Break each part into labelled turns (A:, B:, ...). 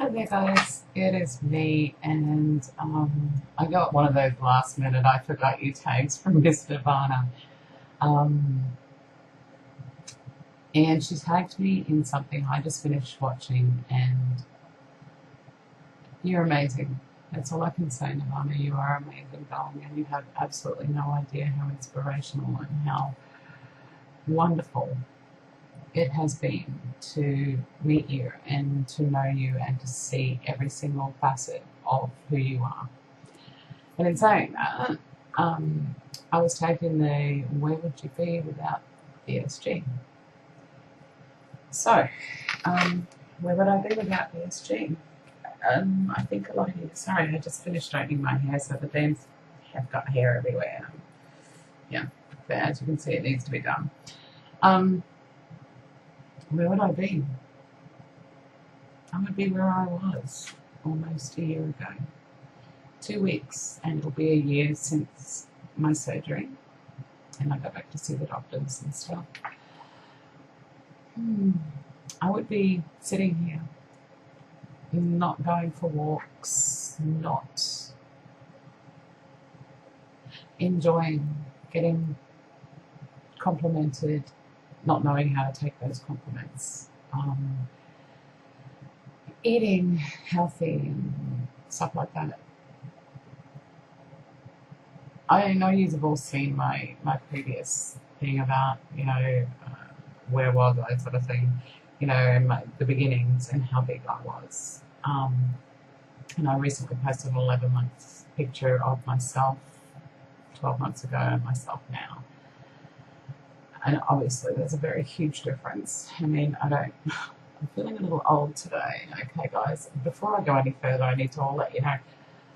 A: Hi there guys, it is me and I got one of those last minute I forgot you tags from Miss Nirvana um, and she tagged me in something I just finished watching and you're amazing. That's all I can say, Nirvana. You are amazing, darling, and you have absolutely no idea how inspirational and how wonderful it has been to meet you and to know you and to see every single facet of who you are. And in saying that, I was taking the where would you be without BSG? So, where would I be without BSG? I think a lot of you, sorry, I just finished straightening my hair, so the bands have got hair everywhere. Yeah, but as you can see, it needs to be done. Where would I be? I would be where I was almost a year ago. 2 weeks, and it'll be a year since my surgery, and I go back to see the doctors and stuff. I would be sitting here, not going for walks, not enjoying getting complimented, not knowing how to take those compliments, eating healthy and stuff like that. I know you've all seen my previous thing about, where was I sort of thing, the beginnings and how big I was. And I recently posted an 11-month picture of myself 12 months ago and myself now. And obviously there's a very huge difference. I mean, I'm feeling a little old today. Okay, guys, before I go any further, I need to all let you know,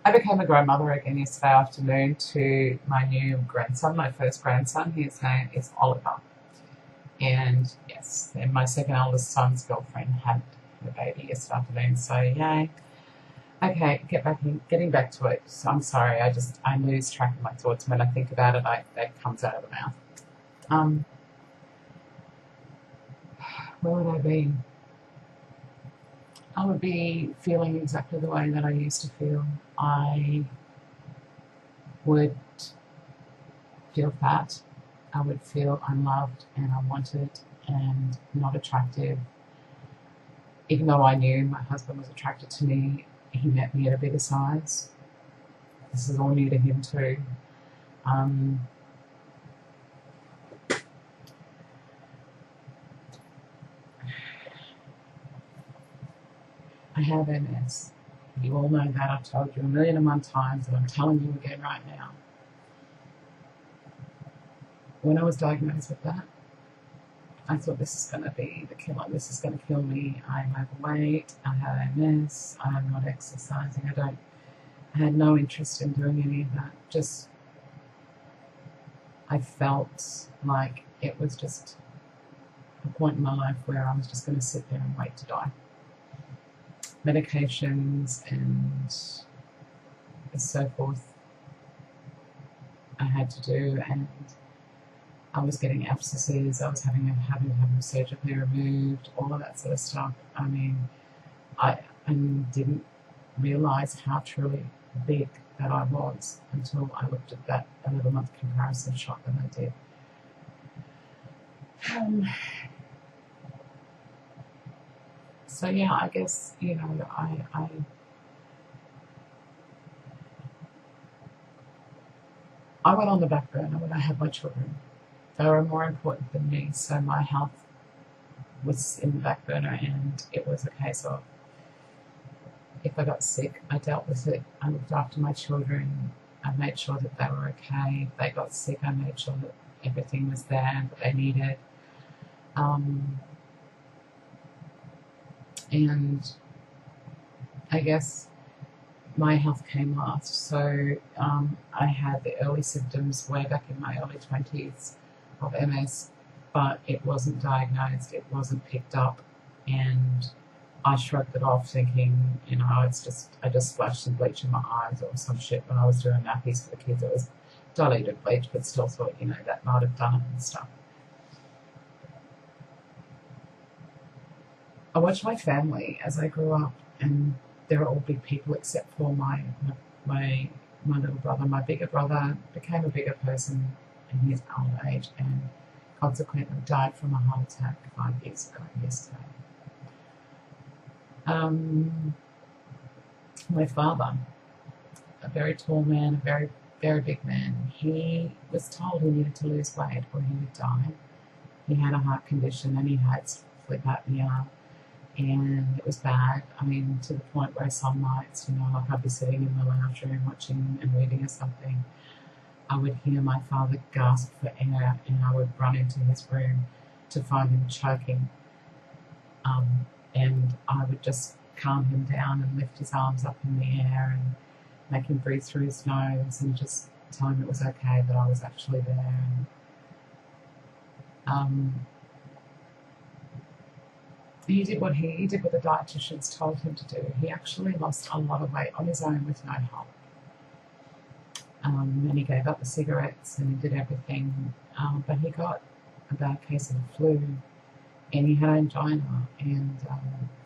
A: I became a grandmother again yesterday afternoon to my new grandson, my first grandson. His name is Oliver. And yes, and my second eldest son's girlfriend had the baby yesterday afternoon, so yay. Okay, getting back to it. So I'm sorry, I lose track of my thoughts. When I think about it, that comes out of the mouth. Where would I be? I would be feeling exactly the way that I used to feel. I would feel fat. I would feel unloved and unwanted and not attractive. Even though I knew my husband was attracted to me, he met me at a bigger size. This is all new to him too. I have MS. You all know that. I've told you 1,000,001 times, and I'm telling you again right now. When I was diagnosed with that, I thought this is going to be the killer. This is going to kill me. I'm overweight. I have MS. I'm not exercising. I had no interest in doing any of that. I felt like it was just a point in my life where I was just going to sit there and wait to die. Medications and so forth I had to do, and I was getting abscesses, I was having to have them surgically removed, all of that sort of stuff. I mean, I didn't realise how truly big that I was until I looked at that 11-month comparison shot that I did. So yeah, I guess, I went on the back burner when I had my children. They were more important than me, so my health was in the back burner, and it was a case of, if I got sick, I dealt with it. I looked after my children. I made sure that they were okay. If they got sick, I made sure that everything was there that they needed. And I guess my health came last. So I had the early symptoms way back in my early 20s of MS, but it wasn't diagnosed, it wasn't picked up, and I shrugged it off thinking, I just splashed some bleach in my eyes or some shit when I was doing nappies for the kids. It was diluted bleach, but still thought, that might have done it and stuff. I watched my family as I grew up and they're all big people except for my little brother. My bigger brother became a bigger person in his old age and consequently died from a heart attack 5 years ago yesterday. My father, a very tall man, a very, very big man, he was told he needed to lose weight or he would die. He had a heart condition and he had sleep apnea, and it was bad. I mean, to the point where some nights, like I'd be sitting in the lounge room watching and reading or something, I would hear my father gasp for air and I would run into his room to find him choking. And I would just calm him down and lift his arms up in the air and make him breathe through his nose and just tell him it was okay, that I was actually there. And he did what the dietitians told him to do. He actually lost a lot of weight on his own with no help. And he gave up the cigarettes and he did everything. But he got a bad case of the flu and he had angina. And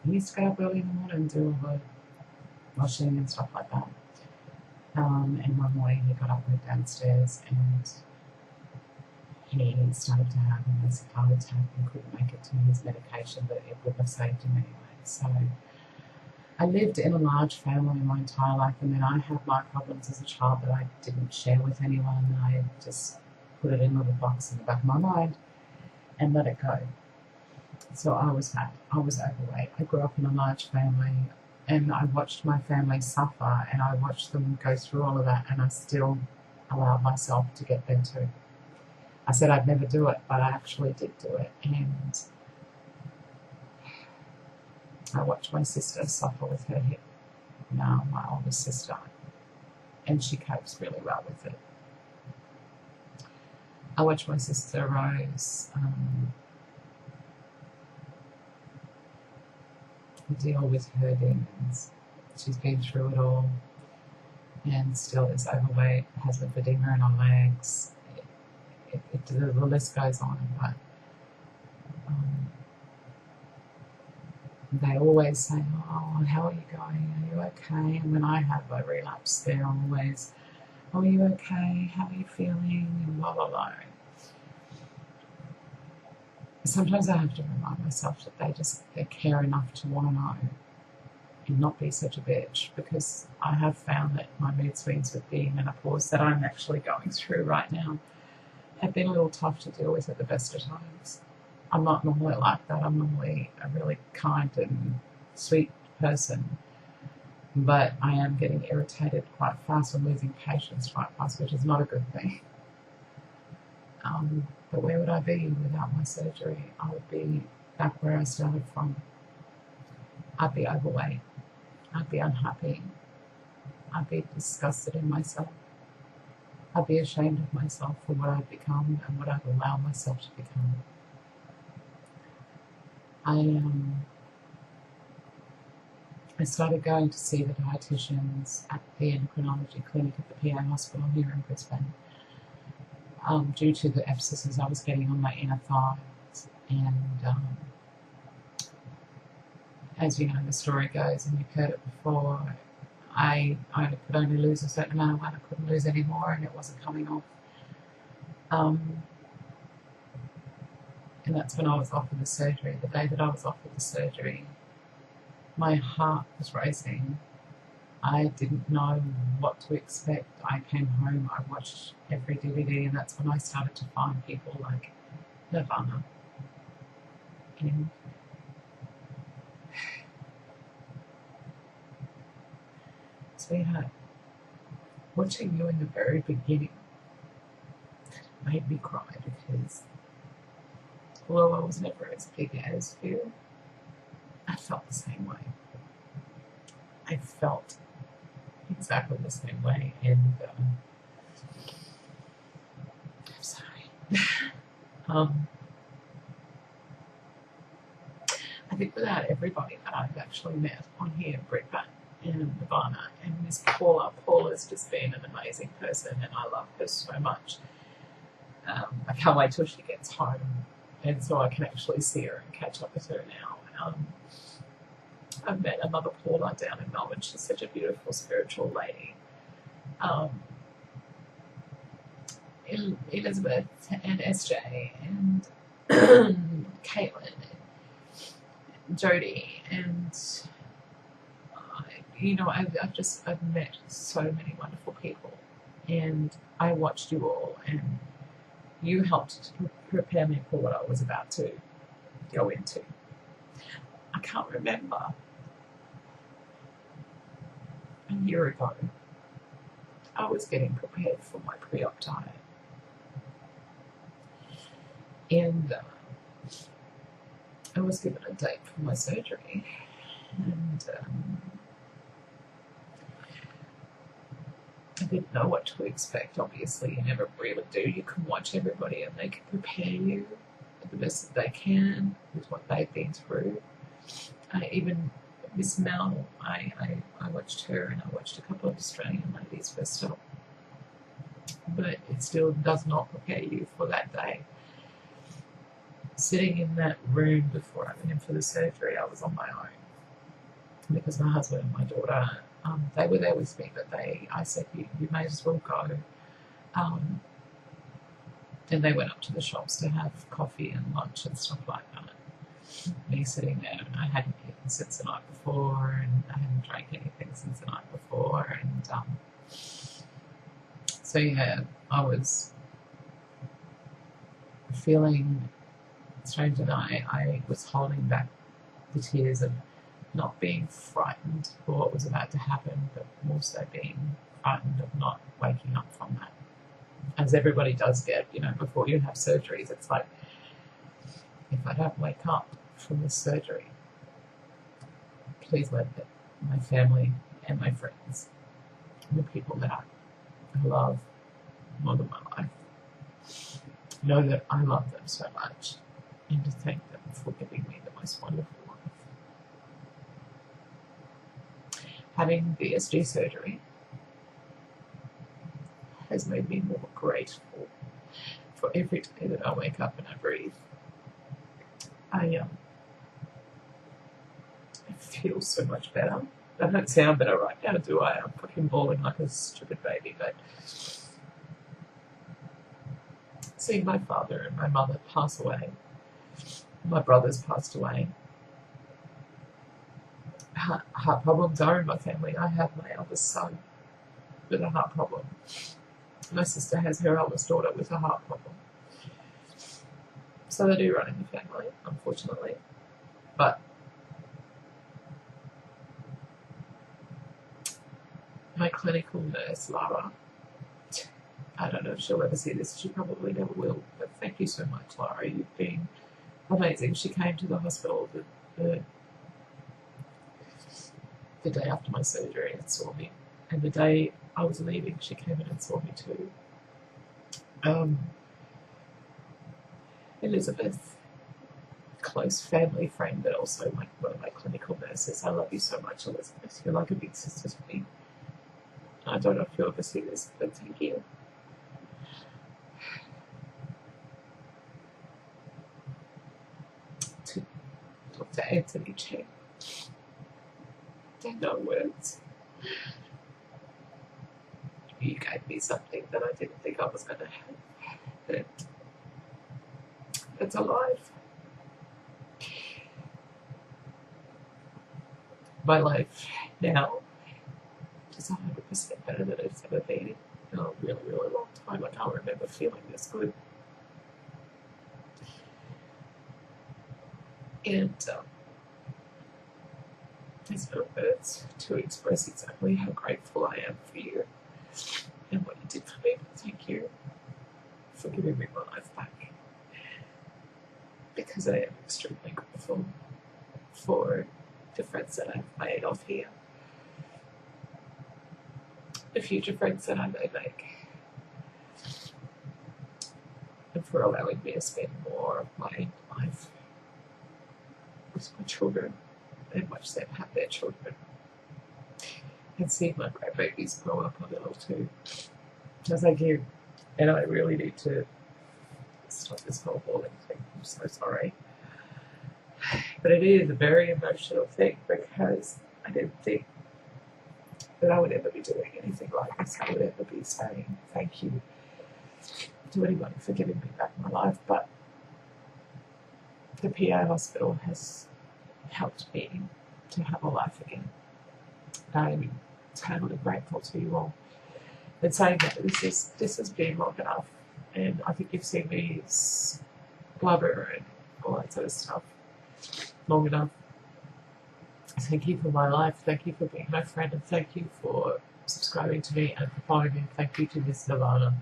A: he used to get up early in the morning and do all the washing and stuff like that. And one morning he got up, went downstairs, and he started to have a massive heart attack and couldn't make it to his medication, but it wouldn't have saved him anyway. So I lived in a large family my entire life, and then I had my problems as a child that I didn't share with anyone. I just put it in a little box in the back of my mind and let it go. So I was fat, I was overweight, I grew up in a large family, and I watched my family suffer, and I watched them go through all of that, and I still allowed myself to get there too. I said I'd never do it, but I actually did do it, and I watched my sister suffer with her hip, now my oldest sister, and she copes really well with it. I watched my sister Rose deal with her demons. She's been through it all and still is overweight, has lymphedema in her legs. The list goes on, but they always say, "Oh, how are you going? Are you okay?" And when I have a relapse, they're always, "Oh, are you okay? How are you feeling?" And blah blah blah. Sometimes I have to remind myself that they care enough to want to know and not be such a bitch, because I have found that my mood swings with the menopause that I'm actually going through right now have been a little tough to deal with at the best of times. I'm not normally like that. I'm normally a really kind and sweet person, but I am getting irritated quite fast and losing patience quite fast, which is not a good thing. But where would I be without my surgery? I would be back where I started from. I'd be overweight. I'd be unhappy. I'd be disgusted in myself. I'd be ashamed of myself for what I've become and what I've allowed myself to become. I started going to see the dietitians at the endocrinology clinic at the PA hospital here in Brisbane due to the abscesses I was getting on my inner thighs. And as you know, the story goes, and you've heard it before, I could only lose a certain amount of weight. I couldn't lose any more, and it wasn't coming off. And that's when I was offered the surgery. The day that I was offered the surgery, my heart was racing. I didn't know what to expect. I came home, I watched every DVD, and that's when I started to find people like Nirvana. And sweetheart, watching you in the very beginning made me cry, because although I was never as big as you, I felt the same way. I felt exactly the same way, and I'm sorry. I think without everybody that I've actually met on here, Britta and Nirvana and Miss Paula's just been an amazing person, and I love her so much. I can't wait till she gets home, and so I can actually see her and catch up with her now. I've met another Paula down in Melbourne. She's such a beautiful spiritual lady. Elizabeth and SJ and Caitlin and Jodie and I've met so many wonderful people, and I watched you all, and you helped to prepare me for what I was about to go into. I can't remember a year ago I was getting prepared for my pre-op diet, and I was given a date for my surgery, and I didn't know what to expect. Obviously, you never really do. You can watch everybody and they can prepare you the best that they can with what they've been through. Even Miss Mel, I watched her, and I watched a couple of Australian ladies first up, but it still does not prepare you for that day. Sitting in that room before I went in for the surgery, I was on my own because my husband and my daughter, they were there with me, but I said, you may as well go. And they went up to the shops to have coffee and lunch and stuff like that. Me sitting there, and I hadn't eaten since the night before, and I hadn't drank anything since the night before, and so yeah, I was feeling strange, and I was holding back the tears of not being frightened for what was about to happen, but more so being frightened of not waking up from that. As everybody does get, before you have surgeries, it's like, if I don't wake up from this surgery, please let my family and my friends and the people that I love more than my life know that I love them so much, and to thank them for giving me the most wonderful life. Having VSG surgery has made me more grateful for every day that I wake up and I breathe. I feel so much better. I don't sound better right now, do I? I'm fucking bawling like a stupid baby, but seeing my father and my mother pass away, my brothers passed away. Heart problems are in my family. I have my eldest son with a heart problem. My sister has her eldest daughter with a heart problem. So they do run in the family, unfortunately. But my clinical nurse, Lara, I don't know if she'll ever see this. She probably never will. But thank you so much, Lara. You've been amazing. She came to the hospital the day after my surgery and saw me. And the day I was leaving, she came in and saw me too. Elizabeth, close family friend, but also one of my clinical nurses. I love you so much, Elizabeth. You're like a big sister to me. I don't know if you'll ever see this, but thank you. To Dr. Anthony Chen. There are no words. You gave me something that I didn't think I was going to have. But it's alive. My life now is 100% better than it's ever been in a really, really long time. I can't remember feeling this good. And there's no words to express exactly how grateful I am for you and what you did for me. Thank you for giving me my life back, because I am extremely grateful for the friends that I've made off here, the future friends that I may make, and for allowing me to spend more of my life with my children and watch them have their children, and see my grandbabies grow up a little too, as I do. And I really need to stop this whole bawling thing. I'm so sorry. But it is a very emotional thing because I didn't think that I would ever be doing anything like this. I would ever be saying thank you to anybody for giving me back my life. But the PA hospital has helped me to have a life again. I'm totally grateful to you all. And saying that this has been long enough, and I think you've seen me blubber and all that sort of stuff long enough. Thank you for my life. Thank you for being my friend, and thank you for subscribing to me and for following me. Thank you to Miss Nirvana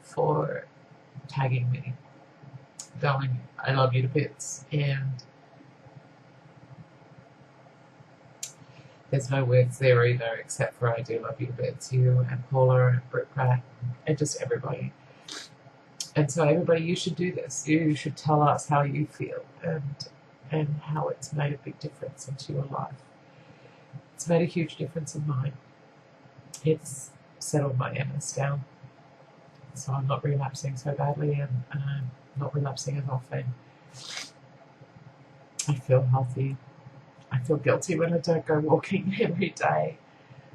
A: for tagging me. Darling, I love you to bits, and there's no words there either except for I do love you to bits. You and Paula and Britt Pratt and just everybody. And so everybody, you should do this. You should tell us how you feel and how it's made a big difference into your life. It's made a huge difference in mine. It's settled my MS down, so I'm not relapsing so badly, and I'm not relapsing as often. I feel healthy. I feel guilty when I don't go walking every day,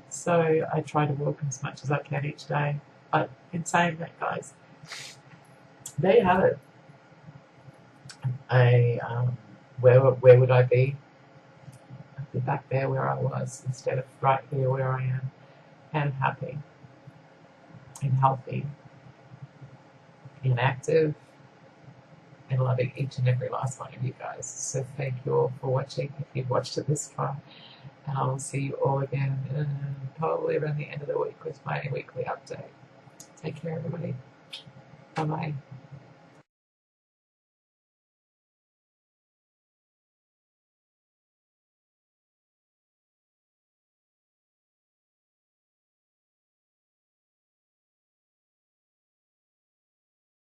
A: so I try to walk as much as I can each day. But in saying that, guys, there you have it. Where would I be? I'd be back there where I was instead of right here where I am, and happy, and healthy, and active, and loving each and every last one of you guys. So thank you all for watching, if you've watched it this far, and I will see you all again probably around the end of the week with my weekly update. Take care, everybody. Bye-bye.